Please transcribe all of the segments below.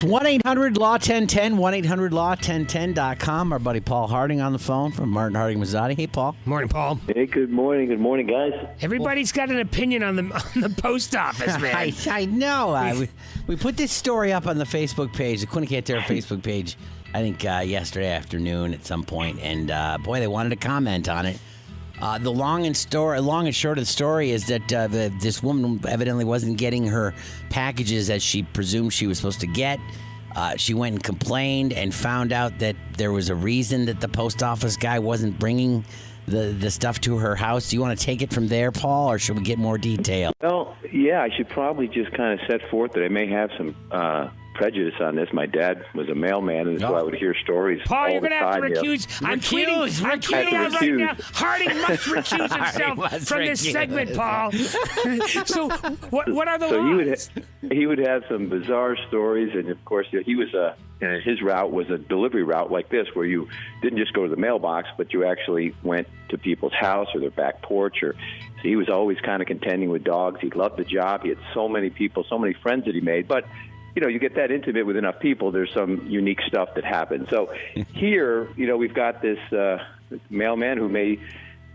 1-800-LAW-1010, 1-800-LAW-1010.com. Our buddy Paul Harding on the phone from Martin Harding Mazzotti. Hey, Paul. Morning, Paul. Hey, good morning. Good morning, guys. Everybody's got an opinion on the post office, man. I know. We put this story up on the Facebook page, the Quinnipiac Facebook page, I think yesterday afternoon at some point, and boy, they wanted to comment on it. The long and short of the story is that this woman evidently wasn't getting her packages as she presumed she was supposed to get. She went and complained and found out that there was a reason that the post office guy wasn't bringing the stuff to her house. Do you want to take it from there, Paul, or should we get more detail? Well, yeah, I should probably just kind of set forth that I may have some prejudice on this. My dad was a mailman, and so I would hear stories Paul, all you're the going to have to time. recuse. I'm tweeting out right now. Harding must recuse himself from this segment, Paul. So what are the laws? He would have some bizarre stories, and of course, he was his route was a delivery route like this, where you didn't just go to the mailbox, but you actually went to people's house or their back porch. So he was always kind of contending with dogs. He loved the job. He had so many people, so many friends that he made, but you get that intimate with enough people, there's some unique stuff that happens. So here, we've got this mailman who may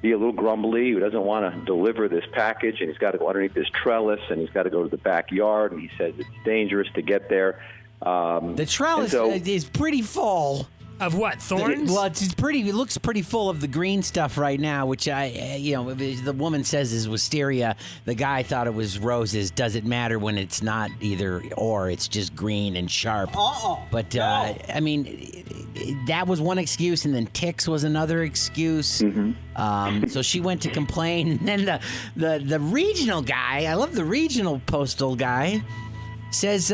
be a little grumbly, who doesn't want to deliver this package, and he's got to go underneath this trellis, and he's got to go to the backyard, and he says it's dangerous to get there. The trellis is pretty full. Of what, thorns? Well, it looks pretty full of the green stuff right now, which the woman says is wisteria. The guy thought it was roses. Does it matter when it's not either or? It's just green and sharp. But I mean, that was one excuse, and then ticks was another excuse. Mm-hmm. So she went to complain, and then the regional guy. I love the regional postal guy. Says,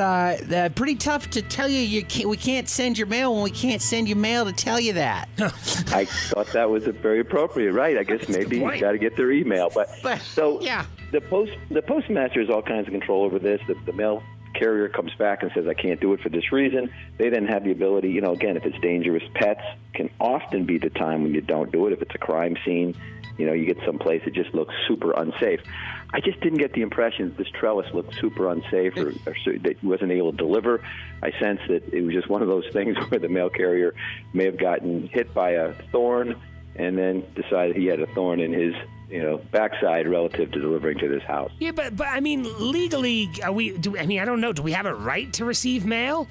pretty tough to tell you we can't send your mail when we can't send you mail to tell you that. I thought that was very appropriate, right? I guess maybe you got to get their email. But yeah. The postmaster has all kinds of control over this. The mail carrier comes back and says, I can't do it for this reason. They then have the ability, again, if it's dangerous, pets can often be the time when you don't do it. If it's a crime scene, you get someplace that just looks super unsafe. I just didn't get the impression that this trellis looked super unsafe or that he wasn't able to deliver. I sense that it was just one of those things where the mail carrier may have gotten hit by a thorn and then decided he had a thorn in his backside relative to delivering to this house. Yeah, but I mean, legally, I don't know. Do we have a right to receive mail?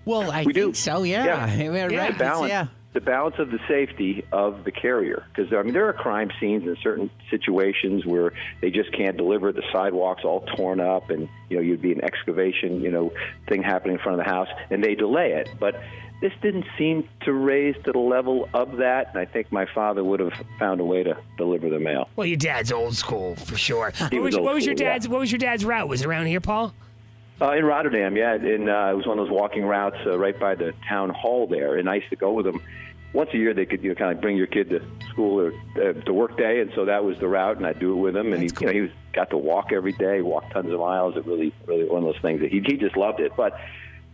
Well, I think so, yeah. The balance of the safety of the carrier, because there are crime scenes in certain situations where they just can't deliver. The sidewalk's all torn up, and you'd be an excavation thing happening in front of the house, and they delay it. But this didn't seem to raise to the level of that, and I think my father would have found a way to deliver the mail. Well, your dad's old school for sure. What was your dad's route? Was it around here, Paul? In Rotterdam, yeah. It was one of those walking routes right by the town hall there, and I used to go with them. Once a year, they could kind of bring your kid to school or to work day, and so that was the route, and I'd do it with him. And he got to walk every day, walk tons of miles. It really one of those things that he just loved it. But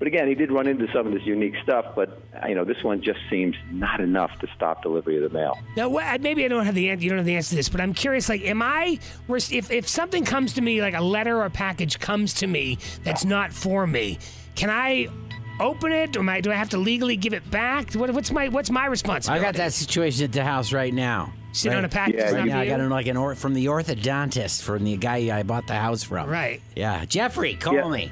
again, he did run into some of this unique stuff. But this one just seems not enough to stop delivery of the mail. Now, maybe I don't have the answer. You don't have the answer to this, but I'm curious. Like, if something comes to me, like a letter or a package comes to me that's not for me, can I open it, or do I have to legally give it back? What's my responsibility? I got that situation at the house right now. Sit on a package. Yeah, I got it from the orthodontist, from the guy I bought the house from. Right. Yeah, Jeffrey, call me.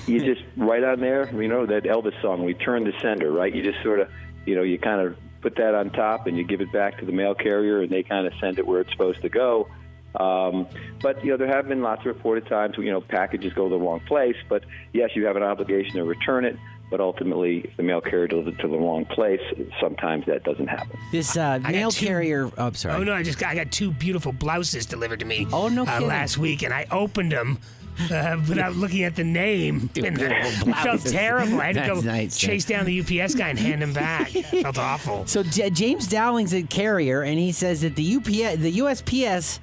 You just right on there. That Elvis song, "Return to Sender," right? You just sort of, you kind of put that on top, and you give it back to the mail carrier, and they kind of send it where it's supposed to go. But there have been lots of reported times where packages go to the wrong place. But yes, you have an obligation to return it. But ultimately, if the mail carrier delivers it to the wrong place, sometimes that doesn't happen. This mail carrier. Oh, I'm sorry. Oh no, I got two beautiful blouses delivered to me. Oh no, last week, and I opened them. Without looking at the name. It felt terrible. I had to go chase down the UPS guy and hand him back. It felt awful. So James Dowling's a carrier, and he says that the USPS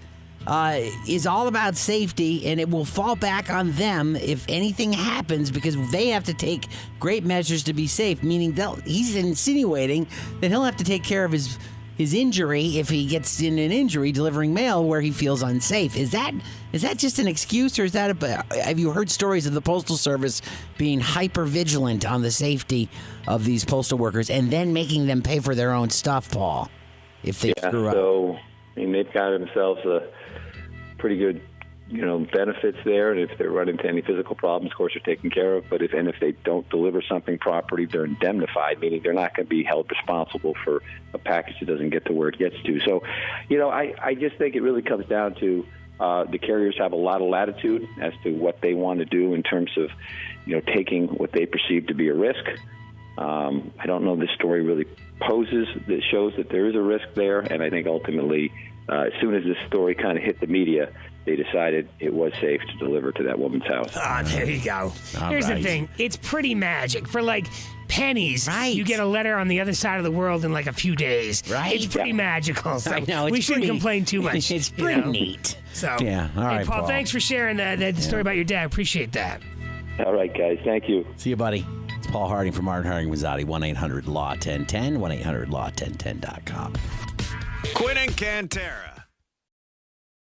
is all about safety, and it will fall back on them if anything happens because they have to take great measures to be safe, meaning he's insinuating that he'll have to take care of his his injury if he gets in an injury delivering mail where he feels unsafe. Is that just an excuse, or is that have you heard stories of the Postal Service being hyper vigilant on the safety of these postal workers and then making them pay for their own stuff, Paul, if they screw up? So, I mean, they've got themselves a pretty good, benefits there, and if they run into any physical problems, of course, they're taken care of. But if they don't deliver something properly, they're indemnified, meaning they're not going to be held responsible for a package that doesn't get to where it gets to. So, I just think it really comes down to the carriers have a lot of latitude as to what they want to do in terms of, taking what they perceive to be a risk. I don't know this story really shows that there is a risk there, and I think ultimately, as soon as this story kind of hit the media, they decided it was safe to deliver to that woman's house. Ah, there you go. Here's the thing. It's pretty magic. For like pennies, you get a letter on the other side of the world in like a few days. Right. It's pretty magical. So I know, we shouldn't complain too much. It's pretty neat. So, yeah. All right, Paul, thanks for sharing that story about your dad. Appreciate that. All right, guys. Thank you. See you, buddy. It's Paul Harding from Martin Harding Mazzotti, 1-800-LAW-1010, 1-800-LAW1010.com. Quinn and Cantera.